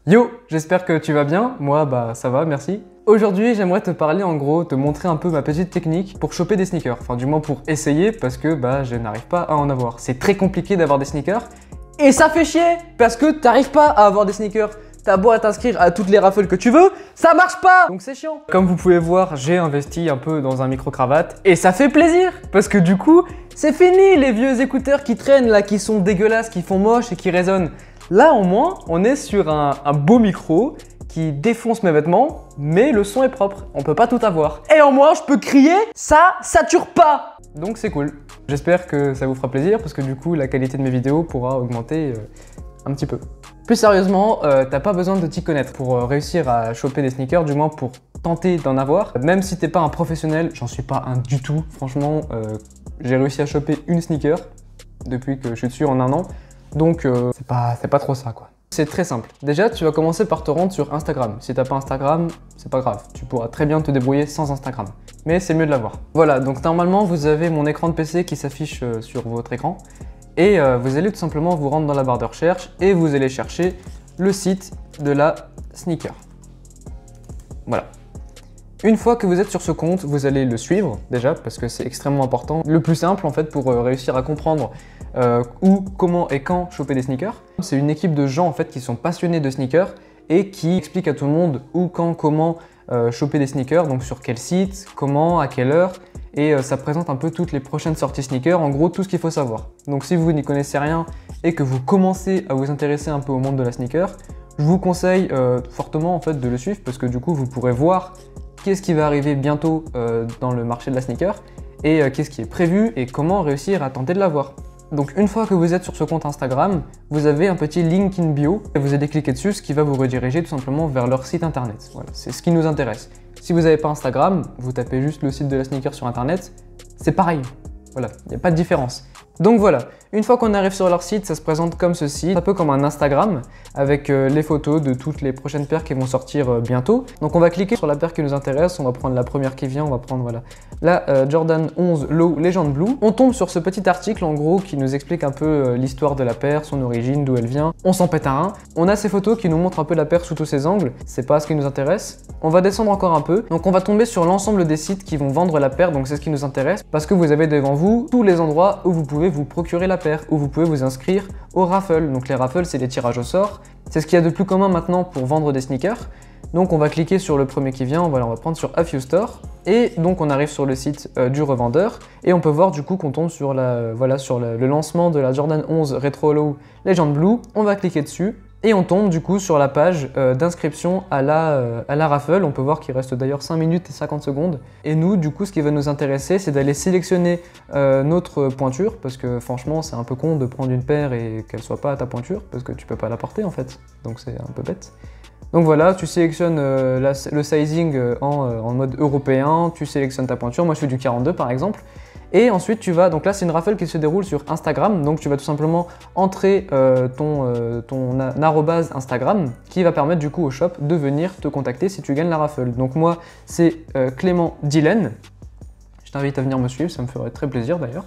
Yo, j'espère que tu vas bien. Moi, bah ça va, merci. Aujourd'hui, j'aimerais te parler en gros, te montrer un peu ma petite technique pour choper des sneakers. Enfin, du moins pour essayer parce que bah je n'arrive pas à en avoir. C'est très compliqué d'avoir des sneakers et ça fait chier parce que t'arrives pas à avoir des sneakers. T'as beau à t'inscrire à toutes les raffles que tu veux, ça marche pas! Donc c'est chiant. Comme vous pouvez voir, j'ai investi un peu dans un micro-cravate et ça fait plaisir parce que du coup, c'est fini les vieux écouteurs qui traînent là, qui sont dégueulasses, qui font moche et qui résonnent. Là au moins, on est sur un beau micro qui défonce mes vêtements, mais le son est propre, on peut pas tout avoir. Et en moins, je peux crier, ça sature pas! Donc c'est cool. J'espère que ça vous fera plaisir parce que du coup, la qualité de mes vidéos pourra augmenter un petit peu. Plus sérieusement, t'as pas besoin de t'y connaître pour réussir à choper des sneakers, du moins pour tenter d'en avoir. Même si t'es pas un professionnel, j'en suis pas un du tout. Franchement, j'ai réussi à choper une sneaker depuis que je suis dessus en un an. Donc c'est pas trop ça quoi. C'est très simple. Déjà, tu vas commencer par te rendre sur Instagram. Si t'as pas Instagram, c'est pas grave. Tu pourras très bien te débrouiller sans Instagram. Mais c'est mieux de l'avoir. Voilà, donc normalement, vous avez mon écran de PC qui s'affiche sur votre écran. Et vous allez tout simplement vous rendre dans la barre de recherche et vous allez chercher le site de la sneaker. Voilà. Une fois que vous êtes sur ce compte, vous allez le suivre déjà parce que c'est extrêmement important. Le plus simple en fait pour réussir à comprendre où, comment et quand choper des sneakers. C'est une équipe de gens en fait qui sont passionnés de sneakers et qui expliquent à tout le monde où, quand, comment choper des sneakers, donc sur quel site, comment, à quelle heure. Et ça présente un peu toutes les prochaines sorties sneakers, en gros tout ce qu'il faut savoir. Donc si vous n'y connaissez rien et que vous commencez à vous intéresser un peu au monde de la sneaker, je vous conseille fortement en fait de le suivre parce que du coup vous pourrez voir qu'est-ce qui va arriver bientôt dans le marché de la sneaker et qu'est-ce qui est prévu et comment réussir à tenter de l'avoir. Donc une fois que vous êtes sur ce compte Instagram, vous avez un petit link in bio et vous allez cliquer dessus, ce qui va vous rediriger tout simplement vers leur site internet. Voilà, c'est ce qui nous intéresse. Si vous n'avez pas Instagram, vous tapez juste le site de la sneaker sur internet, c'est pareil. Voilà, il n'y a pas de différence. Donc voilà, une fois qu'on arrive sur leur site, ça se présente comme ceci, un peu comme un Instagram, avec les photos de toutes les prochaines paires qui vont sortir bientôt. Donc on va cliquer sur la paire qui nous intéresse, on va prendre la première qui vient, on va prendre voilà, la Jordan 11 Low Legend Blue. On tombe sur ce petit article en gros qui nous explique un peu l'histoire de la paire, son origine, d'où elle vient. On s'en pète un. On a ces photos qui nous montrent un peu la paire sous tous ses angles, c'est pas ce qui nous intéresse. On va descendre encore un peu, donc on va tomber sur l'ensemble des sites qui vont vendre la paire, donc c'est ce qui nous intéresse, parce que vous avez devant vous tous les endroits où vous pouvez vous procurer la paire, où vous pouvez vous inscrire aux raffles. Donc les raffles, c'est des tirages au sort, c'est ce qu'il y a de plus commun maintenant pour vendre des sneakers. Donc on va cliquer sur le premier qui vient, voilà, on va prendre sur A Few Store, et donc on arrive sur le site du revendeur, et on peut voir du coup qu'on tombe sur, le lancement de la Jordan 11 Retro Low Legend Blue. On va cliquer dessus, et on tombe du coup sur la page d'inscription à la raffle. On peut voir qu'il reste d'ailleurs 5 minutes et 50 secondes. Et nous, du coup, ce qui va nous intéresser, c'est d'aller sélectionner notre pointure, parce que franchement, c'est un peu con de prendre une paire et qu'elle soit pas à ta pointure, parce que tu peux pas la porter en fait. Donc c'est un peu bête. Donc voilà, tu sélectionnes le sizing en mode européen, tu sélectionnes ta pointure. Moi, je fais du 42 par exemple. Et ensuite tu vas, donc là c'est une raffle qui se déroule sur Instagram, donc tu vas tout simplement entrer ton arrobase Instagram qui va permettre du coup au shop de venir te contacter si tu gagnes la raffle. Donc moi c'est Clément Dylan, je t'invite à venir me suivre, ça me ferait très plaisir d'ailleurs.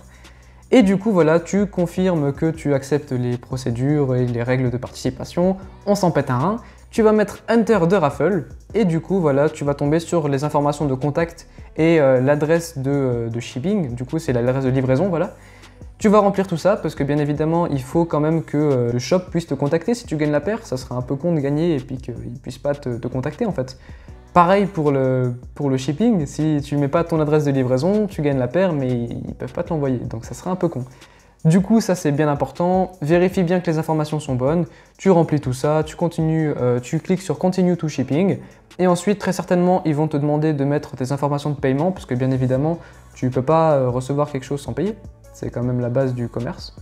Et du coup voilà, tu confirmes que tu acceptes les procédures et les règles de participation, on s'en pète un rein. Tu vas mettre Enter de raffle et du coup voilà, tu vas tomber sur les informations de contact et l'adresse de shipping, du coup c'est l'adresse de livraison, voilà. Tu vas remplir tout ça parce que bien évidemment il faut quand même que le shop puisse te contacter si tu gagnes la paire, ça serait un peu con de gagner et puis qu'il ne puisse pas te contacter en fait. Pareil pour le shipping, si tu mets pas ton adresse de livraison, tu gagnes la paire mais ils peuvent pas te l'envoyer, donc ça serait un peu con. Du coup, ça c'est bien important, vérifie bien que les informations sont bonnes, tu remplis tout ça, tu continues, tu cliques sur Continue to Shipping, et ensuite très certainement ils vont te demander de mettre tes informations de paiement, parce que bien évidemment tu ne peux pas recevoir quelque chose sans payer, c'est quand même la base du commerce.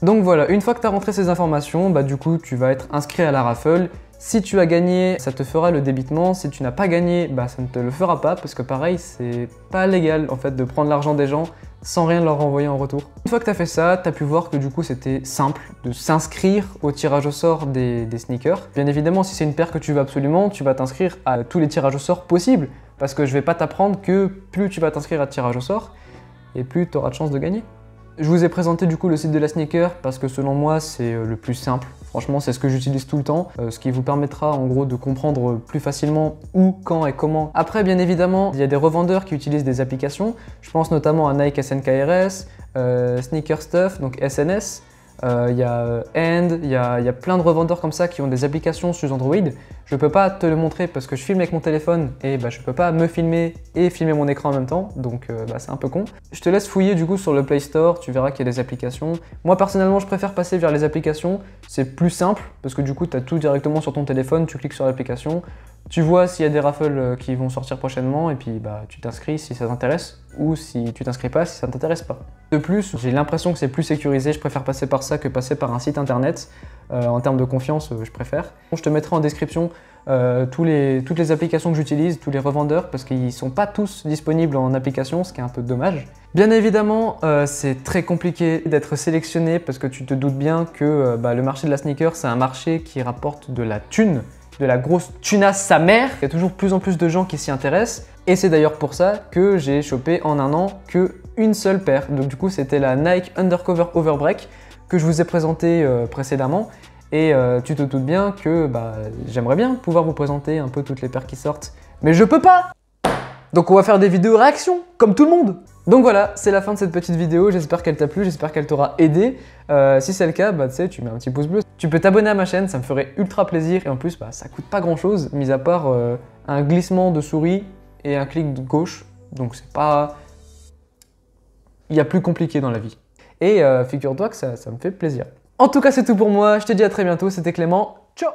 Donc voilà, une fois que tu as rentré ces informations, bah, du coup tu vas être inscrit à la raffle. Si tu as gagné, ça te fera le débitement. Si tu n'as pas gagné, bah, ça ne te le fera pas parce que pareil, c'est pas légal en fait de prendre l'argent des gens sans rien leur renvoyer en retour. Une fois que tu as fait ça, tu as pu voir que du coup c'était simple de s'inscrire au tirage au sort des sneakers. Bien évidemment, si c'est une paire que tu veux absolument, tu vas t'inscrire à tous les tirages au sort possibles parce que je vais pas t'apprendre que plus tu vas t'inscrire à tirage au sort et plus tu auras de chances de gagner. Je vous ai présenté du coup le site de la sneaker parce que selon moi c'est le plus simple. Franchement, c'est ce que j'utilise tout le temps, ce qui vous permettra en gros de comprendre plus facilement où, quand et comment. Après, bien évidemment, il y a des revendeurs qui utilisent des applications. Je pense notamment à Nike SNKRS, Sneaker Stuff, donc SNS. Il y a End, il y a plein de revendeurs comme ça qui ont des applications sur Android. Je peux pas te le montrer parce que je filme avec mon téléphone et je peux pas me filmer et filmer mon écran en même temps, donc c'est un peu con. Je te laisse fouiller du coup sur le Play Store, tu verras qu'il y a des applications. Moi personnellement, je préfère passer vers les applications, c'est plus simple parce que du coup tu as tout directement sur ton téléphone, tu cliques sur l'application, tu vois s'il y a des raffles qui vont sortir prochainement et puis tu t'inscris si ça t'intéresse ou si tu t'inscris pas si ça ne t'intéresse pas. De plus, j'ai l'impression que c'est plus sécurisé, je préfère passer par ça que passer par un site internet. En termes de confiance, je préfère. Je te mettrai en description toutes les applications que j'utilise, tous les revendeurs, parce qu'ils ne sont pas tous disponibles en application, ce qui est un peu dommage. Bien évidemment, c'est très compliqué d'être sélectionné parce que tu te doutes bien que le marché de la sneaker, c'est un marché qui rapporte de la thune, de la grosse tunasse sa mère. Il y a toujours plus en plus de gens qui s'y intéressent. Et c'est d'ailleurs pour ça que j'ai chopé en un an qu'une seule paire. Donc du coup, c'était la Nike Undercover Overbreak que je vous ai présenté précédemment. Et tu te doutes bien que j'aimerais bien pouvoir vous présenter un peu toutes les paires qui sortent. Mais je peux pas! Donc on va faire des vidéos réactions, comme tout le monde! Donc voilà, c'est la fin de cette petite vidéo, j'espère qu'elle t'a plu, j'espère qu'elle t'aura aidé. Si c'est le cas, tu sais, tu mets un petit pouce bleu. Tu peux t'abonner à ma chaîne, ça me ferait ultra plaisir. Et en plus, ça coûte pas grand chose, mis à part un glissement de souris et un clic de gauche. Donc c'est pas... Il y a plus compliqué dans la vie. Et figure-toi que ça me fait plaisir. En tout cas, c'est tout pour moi. Je te dis à très bientôt. C'était Clément. Ciao!